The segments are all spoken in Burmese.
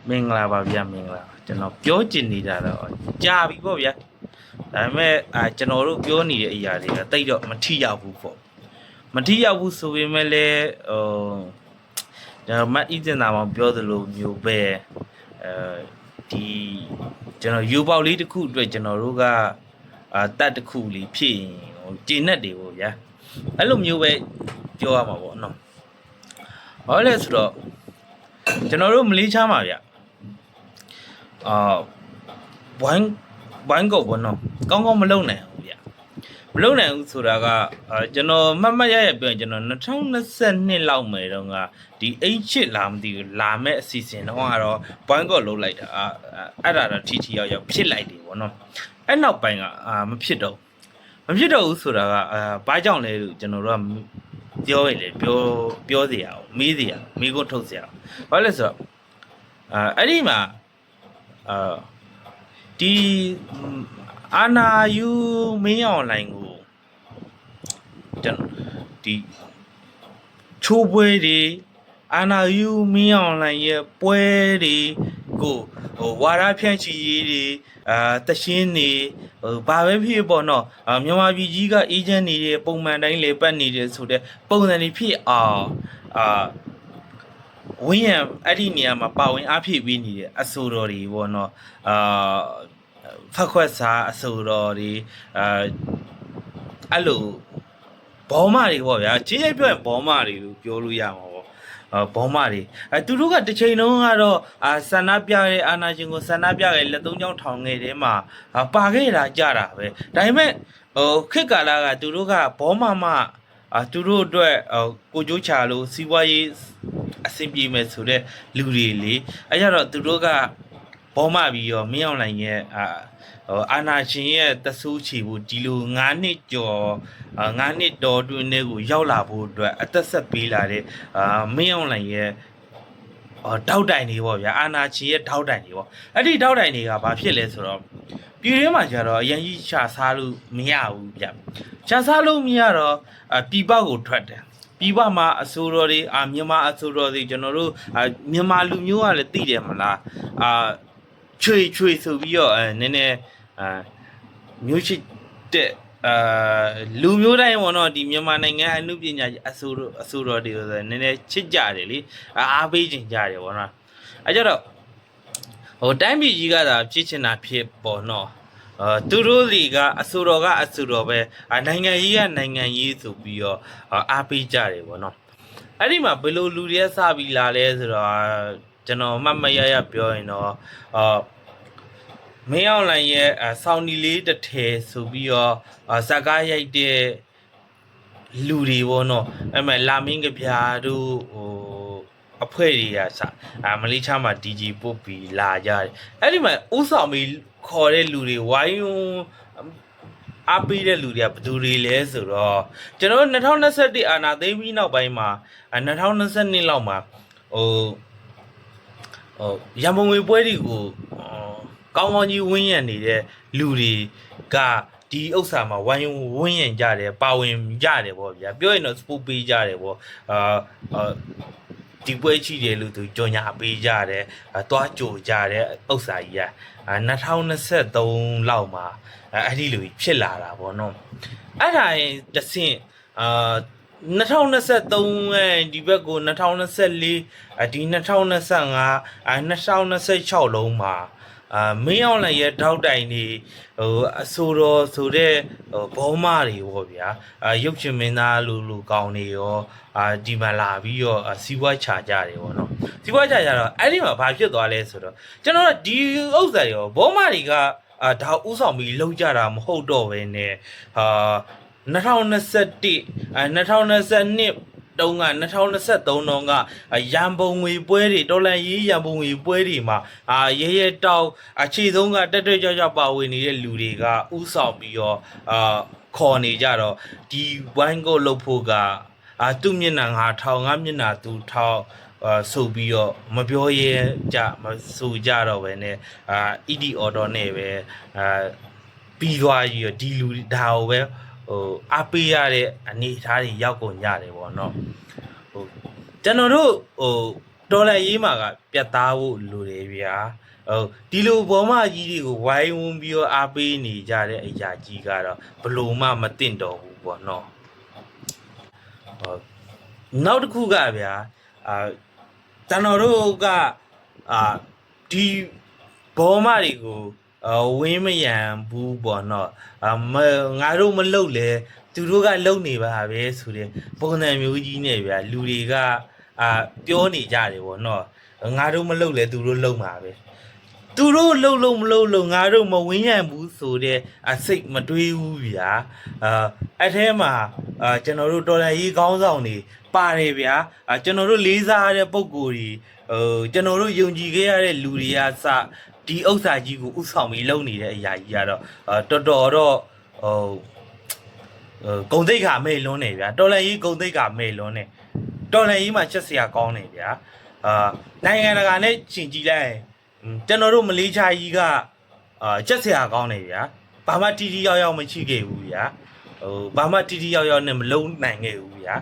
မင်္ဂလာပါဗျာမင်္ဂလာကျွန်တော်ပြောချင်နေတာတော့ကြာပြီပေါ့ဗျာဒါပေမဲ့ကျွန်တော်တို့ပြောနေတဲ့အရာတွေကတိတ်တော့မထိရောက်ဘူးပေါ့မထိရောက်ဘူးဆိုပေမဲ့လည်းကျွန်တော်မတ်ဤတင်တာမှပြောသလိုမျိုးပဲဒီကျွန်တော်ယူပေါက်လေးတစ်ခုအတွက်ကျွန်တော်တို့ကတတ်တစ်ခုလေးဖြစ်ရင်ကျင့်တတ်တယ်ပေါ့ဗျာအဲ့လိုမျိုးပဲပြောရမှာပေါ့နော်ဘာလဲဆိုတော့ကျွန်တော်တို့မလေးရှားမှာဗျဝိုင်းကုတ်ပေါ့နော်ကောင်းကောင်းမလုပ်နိုင်ဘူးဗျမလုပ်နိုင်ဘူးဆိုတာကကျွန်တော်မှတ်ရပြောရင်ကျွန်တော်2022လောက်မယ်တော့ကဒီ8လာမသိဘူးလာမဲ့အစီအစဉ်တော့ကတော့ဝိုင်းကုတ်လုပ်လိုက်တာအဲ့ဒါတော့ထီရောက်ဖြစ်လိုက်တယ်ပေါ့နော်အဲ့နောက်ပိုင်းကမဖြစ်တော့ဘူးဆိုတာကဘာကြောင့်လဲလို့ကျွန်တော်တို့ကပြောရလေပြောစရာမေးစရာမေးခွန်းထုတ်စရာဘာလဲဆိုတော့အဲ့ဒီမှာဒီအာနာယူမင်းအွန်လိုင်းကိုကျွန်တော်ဒီချိုးပွဲတွေအာနာယူမင်းအွန်လိုင်းရဲ့ပွဲတွေကိုဝါရဖြန့်ချီရေးတွေတရှင်းနေဘာပဲဖြစ်ပေါ့နော်မြန်မာပြည်ကြီးကအေဂျင့်နေတဲ့ပုံမှန်တိုင်းလေပတ်နေတယ်ဆိုတဲ့ပုံစံတွေဖြစ်အောင်ဝင်းရံအဲ့ဒီနေရာမှာပါဝင်အားဖြည့်ပေးနေတဲ့အဆိုတော်တွေပေါ့နော်ဖက်ခွက်စားအဆိုတော်တွေအဲ့လိုဘောမတွေပေါ့ဗျာကြီးကြီးပြောရင်ဘောမတွေလို့ပြောလို့ရမှာပေါ့ဘောမတွေသူတို့ကတစ်ချိန်လုံးကတော့ဆန္ဒပြရဲ့အာနာရှင်ကိုဆန္ဒပြရဲ့လက်သုံးချောင်းထောင်ငယ်ထဲမှာပါခဲ့တာကြတာပဲဒါပေမဲ့ခေတ်ကာလကသူတို့ကဘောမသူတို့အတွက်ကိုကျိုးချလို့စီးပွားရေးအဆင်ပြေမယ်ဆိုတဲ့လူတွေလေအဲ့ကြတော့သူတို့ကဘောမပြီးရောမင်းအောင်နိုင်ရဲ့အာနာရှင်ရဲ့တဆူးချီဖို့ဒီလို9နှစ်ကျော်9နှစ်တော်တွင်တွေကိုရောက်လာဖို့အတွက်အသက်ဆက်ပေးလာတဲ့မင်းအောင်နိုင်ရဲ့တောက်တိုင်တွေပေါ့ဗျာအာနာရှင်ရဲ့တောက်တိုင်တွေပေါ့အဲ့ဒီတောက်တိုင်တွေကဘာဖြစ်လဲဆိုတော့ပြည်ထဲမှာကျတော့အရင်ကြီးရှာစားလို့မရဘူးဗျရှာစားလို့မရတော့ပြည်ပကိုထွက်တယ်ပြည်ပမှာအဆိုတော်တွေမြန်မာအဆိုတော်တွေကျွန်တော်တို့မြန်မာလူမျိုးကလည်းသိတယ်မလားချွေဆိုပြီးတော့နည်းနည်းမျိုးရှိတဲ့လူမျိုးတိုင်းပေါ့နော်ဒီမြန်မာနိုင်ငံအမှုပညာအဆိုတော်တွေဆိုနည်းနည်းချစ်ကြတယ်လေအားပေးကြတယ်ပေါ့နော်အဲကြတော့တိုင်းပြည်ကြီးကသာဖြစ်ချင်တာဖြစ်ပေါ့နော်သူတို့တွေကအဆိုတော်ပဲနိုင်ငံကြီးကနိုင်ငံကြီးဆိုပြီးတော့အားပေးကြတယ်ပေါ့နော်အဲ့ဒီမှာဘယ်လိုလူတွေစပြီးလာလဲဆိုတော့ကျွန်တော်မှတ်မရပြောရင်တော့မင်းအောင်လိုင်းရဲ့ဆောင်းဒီလေးတစ်ထည်ဆိုပြီးတော့ဇက်ကားရိုက်တဲ့လူတွေပေါ့နော်အဲ့မဲ့လာမင်းကဗျာတို့အဖွဲ့တွေကမလေးရှားမှာ DJ ပုတ်ပြီးလာကြတယ်အဲ့ဒီမှာဥဆောင်ပြီးခေါ်တဲ့လူတွေဝိုင်းအားပေးတဲ့လူတွေကဘယ်သူတွေလဲဆိုတော့ကျွန်တော်2021အာနာသိမ်းပြီးနောက်ပိုင်းမှာ2022လောက်မှာရန်ပုံငွေပွဲတွေကိုကောင်းကောင်းကြီးဝင်းရံနေတဲ့လူတွေကဒီဥစ္စာမှာဝိုင်းဝင်းရံကြတယ်ပါဝင်ကြတယ်ပေါ့ဗျာပြောရင်တော့ support ပေးကြတယ်ပေါ့ဒီပွဲချိတယ်လို့သူကြော်ညာပေးကြတယ်သွားကြိုကြတယ်ဥစ္စာကြီးက2023လောက်မှာအဲ့ဒီလိုဖြစ်လာတာပေါ့နော်အဲ့ဒါရင်တဆင့်2023ရဲ့ဒီဘက်ကို2024ဒီ2025 2026လုံးမှာမင်းအောင်လည်းရဲ့ထောက်တိုင်နေအဆိုတော်ဆိုတဲ့ဘောမတွေပေါ့ဗျာရုပ်ရှင်မင်းသားလူကောင်းနေရောဒီမှာလာပြီးတော့စီးပွားချကြတယ်ပေါ့နော်စီးပွားချကြတော့အဲ့ဒီမှာဘာဖြစ်သွားလဲဆိုတော့ကျွန်တော်ဒီဥစ္စာရောဘောမတွေကဒါဥဆောင်ပြီးလောက်ကြတာမဟုတ်တော့ဘဲနဲ့2021 2022တုန်းက2023တုန်းကရန်ပုံငွေပွဲတွေတော်လန်ရေးရန်ပုံငွေပွဲတွေမှာရဲတောက်အခြေဆုံးကတက်ကြပါဝင်နေတဲ့လူတွေကဥဆောင်ပြီးတော့ခေါ်နေကြတော့ဒီဝိုင်းကိုလှုပ်ဖို့ကသူ့မျက်နှာငါထောင်ငါမျက်နှာသူထောက်ဆိုပြီးတော့မပြောရဲကြမဆိုကြတော့ပဲနဲ့ED order နဲ့ပဲပြီးသွားပြီးတော့ဒီလူဒါကိုပဲအားပေးရတဲ့အနေအထားတွေရောက်ကုန်ကြတယ်ပေါ့နော်ကျွန်တော်တို့ တော်လည်းရေးမှာကပြတ်သားဖို့လိုတယ်ဗျာဟုတ်ဒီလိုဘောမကြီးတွေကိုဝိုင်းဝန်းပြီးတော့အားပေးနေကြတဲ့အရာကြီးကတော့ဘလို့မှမတင်တော်ဘူးပေါ့နော်ဟုတ်နောက်တစ်ခုကဗျာကျွန်တော်တို့ကဒီဘောမတွေကိုဝင်းမရန်ဘူးပေါ့နော်ငါတို့မလုပ်လဲသူတို့ကလုံနေပါပဲဆိုတဲ့ပုံစံမျိုးကြီးနဲ့ဗျာလူတွေကပြောနေကြတယ်ပေါ့နော်ငါတို့မလုပ်လဲသူတို့လုံမှာပဲသူတို့လုံလို့မလုံလို့ငါတို့မဝင်းရန်ဘူးဆိုတဲ့စိတ်မတွေးဘူးဗျာအဲ့ထဲမှာကျွန်တော်တို့တော်လှန်ရေးခေါင်းဆောင်တွေပါတယ်ဗျာကျွန်တော်တို့လေးစားတဲ့ပုံကိုယ်တွေကျွန်တော်တို့ယုံကြည်ခဲ့ရတဲ့လူတွေကစဒီဥစ္စာကြီးကိုဥဆောင်ပြီးလုပ်နေတဲ့အရာကြီးကတော့တော်တော်တော့ဂုံသိက္ခာမဲ့လွန်းနေဗျာတော်လှန်ရေးဂုံသိက္ခာမဲ့လွန်းနေတော်လှန်ရေးမှာချက်စရာကောင်းနေဗျာနိုင်ငံတကာနဲ့ရှင်ကြည့်လိုက်ကျွန်တော်တို့မလေးရှားကြီးကချက်စရာကောင်းနေဗျာဘာမှတီတီရောက်ရောက်မရှိခဲ့ဘူးဗျာဘာမှတီတီရောက်ရောက်နဲ့မလုံနိုင်ခဲ့ဘူးဗျာ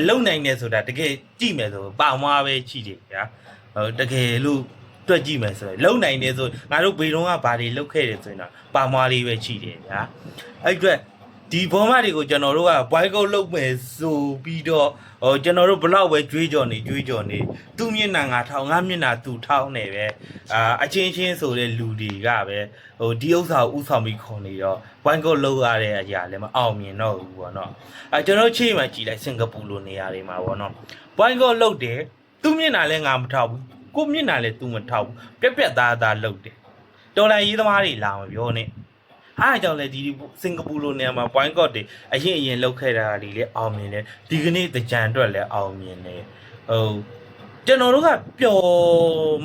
လုံနိုင်တယ်ဆိုတာတကယ်ကြည့်မယ်ဆိုပါမွားပဲရှိတယ်ဗျာတကယ်လို့တွက်ကြည့်မယ်ဆိုရင်လုံနိုင်တယ်ဆိုငါတို့ဘေတုံးကဘာတွေလုတ်ခဲ့တယ်ဆိုရင်တော့ပါမွားလေးပဲရှိတယ်ဗျာအဲ့အတွက်ဒီဘောမတွေကိုကျွန်တော်တို့ကဘွိုင်းကုတ်လုပ်မယ်ဆိုပြီးတော့ကျွန်တော်တို့ဘလောက်ပဲကြွေးကြော်နေသူ့မျက်နှာငါထောင်ငါမျက်နှာသူထောင်းနေပဲအချင်းချင်းဆိုတဲ့လူတွေကပဲဒီဥစ္စာကိုဥဆောင်ပြီးခေါ်နေတော့ဘွိုင်းကုတ်လုပ်ရတဲ့အရာလည်းမအောင်မြင်တော့ဘူးပေါ့နော်ကျွန်တော်ချိန်မှကြည်လိုက်စင်ကာပူလိုနေရာတွေမှာပေါ့နော်ဘွိုင်းကုတ်လုပ်တယ်သူ့မျက်နှာလည်းငါမထောက်ဘူးကိုမျက်နှာလည်းသူမထောက်ဘူးပြက်သားလုပ်တယ်တော်လိုင်းရေးသမားတွေလာမပြောနဲ့အားကြောင့်လေဒီစင်ကာပူလိုနေရာမှာ point court တွေအရင်လောက်ခဲ့တာတွေလည်းအောင်မြင်တယ်ဒီကနေ့တကြံအတွက်လည်းအောင်မြင်တယ်ကျွန်တော်တို့က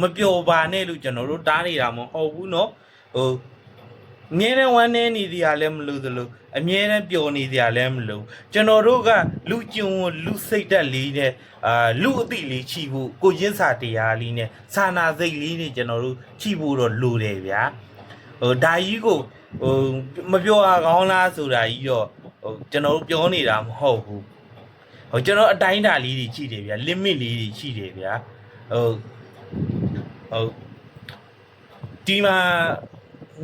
မပျော်ပါနဲ့လို့ကျွန်တော်တို့တားနေတာမဟုတ်ဘူးเนาะအမြဲတမ်းဝမ်းနေနေကြလည်းမလို့သလိုအမြဲတမ်းပျော်နေကြလည်းမလို့ကျွန်တော်တို့ကလူကျုံလူစိတ်တက်လေးနဲ့လူအသိလေးချီဖို့ကိုရင်းစာတရားလေးနဲ့စာနာစိတ်လေးနဲ့ကျွန်တော်တို့ချီဖို့တော့လိုတယ်ဗျာဒါကြီးကိုမပြောရကောင်းလားဆိုတာကြီးတော့ကျွန်တော်တို့ပြောနေတာမဟုတ်ဘူးကျွန်တော်အတိုင်းအတာလေးတွေရှိတယ်ဗျာ limit လေးတွေရှိတယ်ဗျာဒီမှာ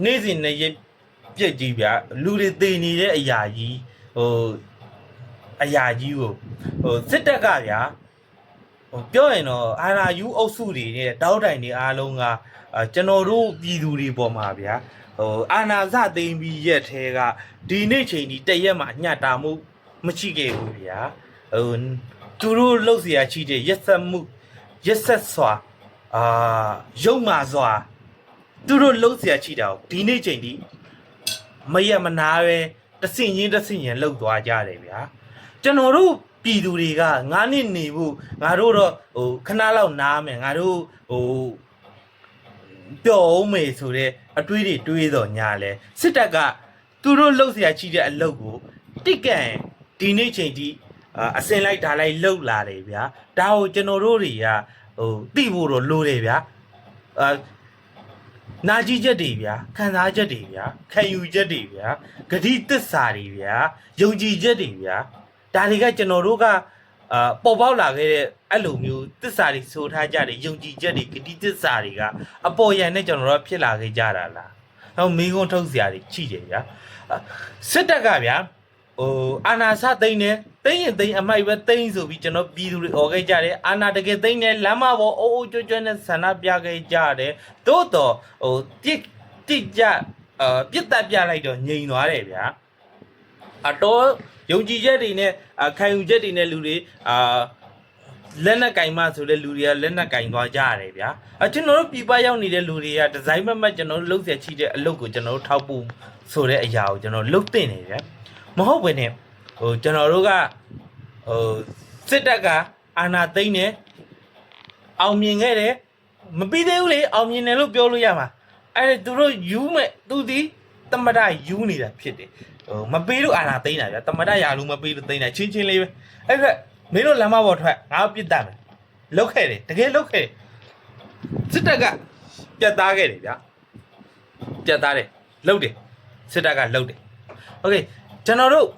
နေ့စဉ်နဲ့ပြက်ကြီးဗျာလူတွေသေနေတဲ့အရာကြီးအရာကြီးကိုစစ်တပ်ကဗျာပြောရင်တော့အာဏာယူအုပ်စုတွေနဲ့တောက်တိုင်တွေအားလုံးကကျွန်တော်တို့ပြည်သူတွေပေါ်မှာဗျာအာနာစသိမ့်ပြီးရက်ထဲကဒီနေ့ချိန်ဒီတရက်မှာညှတာမှုမရှိခဲ့ဘူးဗျာသူတို့လှုပ်เสียရှိတဲ့ရက်ဆက်စွာရုံမာစွာသူတို့လှုပ်เสียရှိတာဒီနေ့ချိန်ဒီမရမနာပဲတဆင့်ချင်းလှုပ်သွားကြတယ်ဗျာကျွန်တော်တို့ပြည်သူတွေက9နှစ်နေဖို့ငါတို့တော့ခဏလောက်နားမယ်ငါတို့ပျော်အောင်မေဆိုတဲ့အတွေးတွေတွေးတော့ညာလဲစစ်တပ်ကသူတို့လှုပ်เสียရှိတဲ့အလုပ်ကိုတိတ်ကန်ဒီနေ့ချိန်ထိအစင်လိုက်ဓာလိုက်လှုပ်လာတယ်ဗျာဒါကိုကျွန်တော်တို့တွေကသိဖို့တော့လိုတယ်ဗျာနာကြည့်ချက်တွေဗျာခံစားချက်တွေဗျာခံယူချက်တွေဗျာဂတိသစ္စာတွေဗျာယုံကြည်ချက်တွေဗျာဒါတွေကကျွန်တော်တို့ကပေါ်ပေါက်လာခဲ့တဲ့အဲ့လိုမျိုးသစ္စာတွေဆိုထားကြတယ်ယုံကြည်ချက်တွေဂတိသစ္စာတွေကအပေါ်ယံနဲ့ကျွန်တော်တို့ဖြစ်လာခဲ့ကြတာလားဟောမိကုန်းထုတ်စရာတွေရှိတယ်ဗျာစစ်တပ်ကဗျာအာနာစသိမ့်နေသိမ့်ရင်သိမ့်အမိုက်ပဲသိမ့်ဆိုပြီးကျွန်တော်ပြည်သူတွေអော်ခဲ့ကြတယ်အာနာတကယ်သိမ့်နေလမ်းမပေါ်အိုးကျွတ်နဲ့ဆန္ဒပြခဲ့ကြတယ်သို့တော့တိကျပြစ်တက်ပြလိုက်တော့ငြိမ်သွားတယ်ဗျာတော့ယုံကြည်ချက်တွေနဲ့ခံယူချက်တွေနဲ့လူတွေလက်နက်ကင်မဆိုတဲ့လူတွေကလက်နက်ကင်သွားကြရတယ်ဗျာကျွန်တော်တို့ပြည်ပရောက်နေတဲ့လူတွေကဒီဇိုင်းမတ်ကျွန်တော်တို့လှုပ်ဆက်ချိတဲ့အလုပ်ကိုကျွန်တော်တို့ထောက်ပို့ဆိုတဲ့အရာကိုကျွန်တော်လှုပ်တင်နေတယ်မဟုတ်ဘဲနဲ့ကျွန်တော်တို့ကစစ်တပ်ကအာဏာသိမ်းနေအောင်မြင်ခဲ့တယ်မပြီးသေးဘူးလေအောင်မြင်တယ်လို့ပြောလို့ရမှာအဲ့ဒါသူတို့ယူမဲ့သူဒီတမဒယူနေတာဖြစ်တယ်မပေးလို့အာဏာသိမ်းတာဗျာတမဒရာလူမပေးလို့သိမ်းတာချင်းလေးပဲအဲ့ဒါမင်းတို့လမ်းမပေါ်ထွက်ငါပြစ်တတ်မယ်လုတ်ခဲ့တယ်တကယ်လုတ်ခဲ့တယ်စစ်တပ်ကပြတ်သားခဲ့တယ်ဗျာပြတ်သားတယ်လုတ်တယ်စစ်တပ်ကလုတ်တယ်โอเคကျွန်တော်တို့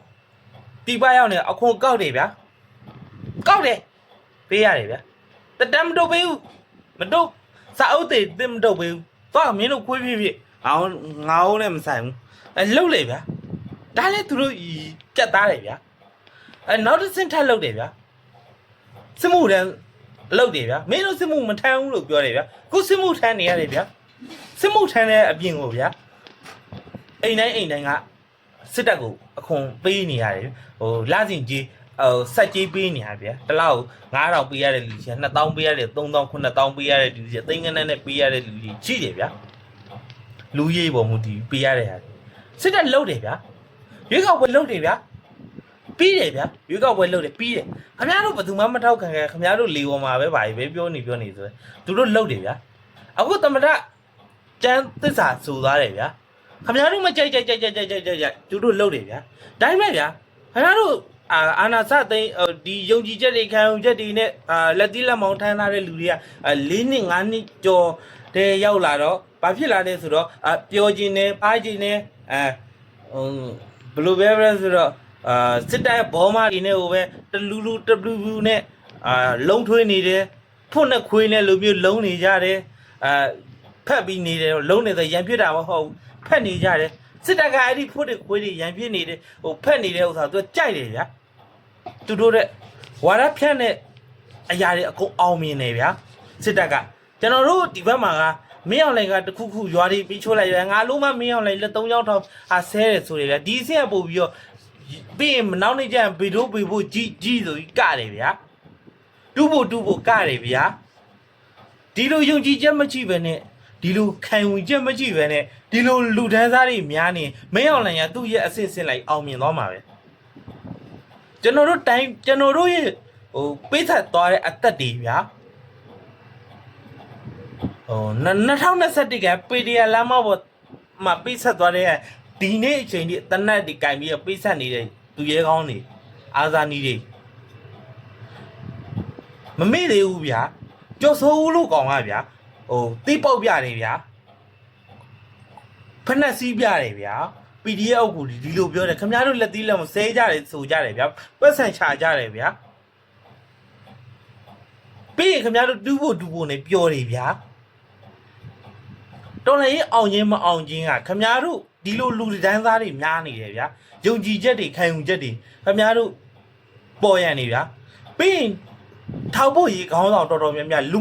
တီပါရောက်နေအခွန်ကောက်တယ်ဗျာကောက်တယ်ပေးရတယ်ဗျာတတမ်းမတော့ပေးဘူး တော့စာအုပ်တွေတင်မတော့ဘူးသွားမင်းတို့ခွေးဖြစ်ငါနဲ့မဆိုင်ဘူးလှုပ်လေဗျာဒါလည်းသူတို့ကြက်သားတယ်ဗျာနောက်တစ်ဆင့်ထပ်လှုပ်တယ်ဗျာစစ်မှုတန်းလှုပ်တယ်ဗျာမင်းတို့စစ်မှုမထမ်းဘူးလို့ပြောတယ်ဗျာခုစစ်မှုထမ်းနေရတယ်ဗျာစစ်မှုထမ်းတဲ့အပြင်ကိုဗျာအိမ်တိုင်းကစစ်တပ်ကိုအခွန်ပေးနေရတယ်လစဉ်ကြီးစိုက်ကြီးပေးနေရဗျာတစ်လောက်9000ပေးရတဲ့လူကြီး2000ပေးရတယ်3000 9000ပေးရတဲ့လူကြီးသိန်းကနန်းနဲ့ပေးရတဲ့လူကြီးရှိတယ်ဗျာလူရေးပေါ်မူတည်ပေးရတဲ့ဟာစစ်တပ်လှုပ်တယ်ဗျာရွေးကောက်ပွဲလှုပ်တယ်ဗျာပြီးတယ်ဗျာရွေးကောက်ပွဲလှုပ်တယ်ပြီးတယ်ခင်ဗျားတို့ဘယ်သူမှမထောက်ခံခင်ခင်ဗျားတို့လေပေါ်မှာပဲဗာပဲပြောနေဆိုသူတို့လှုပ်တယ်ဗျာအခုသမထကျန်းသစ္စာဆိုသွားတယ်ဗျာခင်ဗျားတို့မကြိုက်သူတို့လှုပ်တယ်ဗျာဒါပေမဲ့ဗျာခင်ဗျားတို့အာနာစသိန်းဒီယုံကြည်ချက်တွေခံယူချက်တွေနဲ့လက်သီးလက်မောင်းထမ်းထားတဲ့လူတွေက4နှစ်5နှစ်ကျော်တဲ့ရောက်လာတော့ဘာဖြစ်လာလဲဆိုတော့ပျော်ခြင်းနဲ့ပါခြင်းနဲ့ဘယ်လိုပဲဆိုတော့စစ်တပ်ဘောမတွေနဲ့ဟိုပဲတလူနဲ့လုံးထွေးနေတယ်ဖွတ်နဲ့ခွေးနဲ့လိုမျိုးလုံးနေကြတယ်ဖက်ပြီးနေတယ်လုံးနေတဲ့ရံပြစ်တာမဟုတ်ဘူးဖက်နေကြတယ်စစ်တပ်ကအဲ့ဒီဖွတ်တွေခွေးတွေရံပြစ်နေတယ်ဖက်နေတဲ့ဥစ္စာသူကြိုက်တယ်ဗျာသူတို့တဲ့ဝါရဖြန့်တဲ့အရာတွေအကုန်အောင်မြင်နေဗျာစစ်တပ်ကကျွန်တော်တို့ဒီဘက်မှာကမင်းအောင်လိုင်ကတခုခုရွာတွေပြီးချိုးလိုက်ရွာငါလုံးမမင်းအောင်လိုင်လက်3ယောက်ထောင်ဆဲတယ်ဆိုတယ်ဗျာဒီအဆင့်ကပို့ပြီးတော့ပြီးရင်နောက်နေ့ကျရင်ဘေတို့ဘေဖို့ကြီးဆိုပြီးကတယ်ဗျာတူဖို့ကတယ်ဗျာဒီလိုယုံကြည်ချက်မရှိပဲနဲ့ဒီလိုခံဝင်ချက်မရှိပဲနဲ့ဒီလိုလူဒန်းစားတွေများနေမင်းအောင်လိုင်ကသူ့ရဲ့အဆင့်လိုက်အောင်မြင်သွားမှာပဲကျွန်တော်တို့ရဲ့ပေးဆက်သွားတဲ့အသက်တွေဗျာ2021ကပေဒီယာလမ်းမပေါ်မှာပေးဆက်သွားတဲ့ဒီနေ့အချိန်ဒီတနတ်ဒီကင်ပြီးပေးဆက်နေတဲ့သူရဲကောင်းတွေအာဇာနည်တွေမမေ့သေးဘူးဗျာကြော်စိုးဦးလို့ကောင်ကဗျာတိပေါက်ပြတယ်ဗျာဖက်နှက်စီးပြတယ်ဗျာ PDF ကိုဒီလိုပြောတယ်ခင်ဗျားတို့လက်သီးလက်မဆဲကြတယ်ဆိုကြတယ်ဗျာပတ်ဆန်ချကြတယ်ဗျာပြီးရင်ခင်ဗျားတို့တူဖို့နေပြောတယ်ဗျာတော်လည်းအောင်ခြင်းမအောင်ခြင်းကခင်ဗျားတို့ဒီလိုလူဒန်းသားတွေများနေတယ်ဗျာယုံကြည်ချက်တွေခံယူချက်တွေခင်ဗျားတို့ပေါ်ရနေဗျာပြီးရင်ထောက်ဖို့ရေခေါင်းဆောင်တော်များများလူ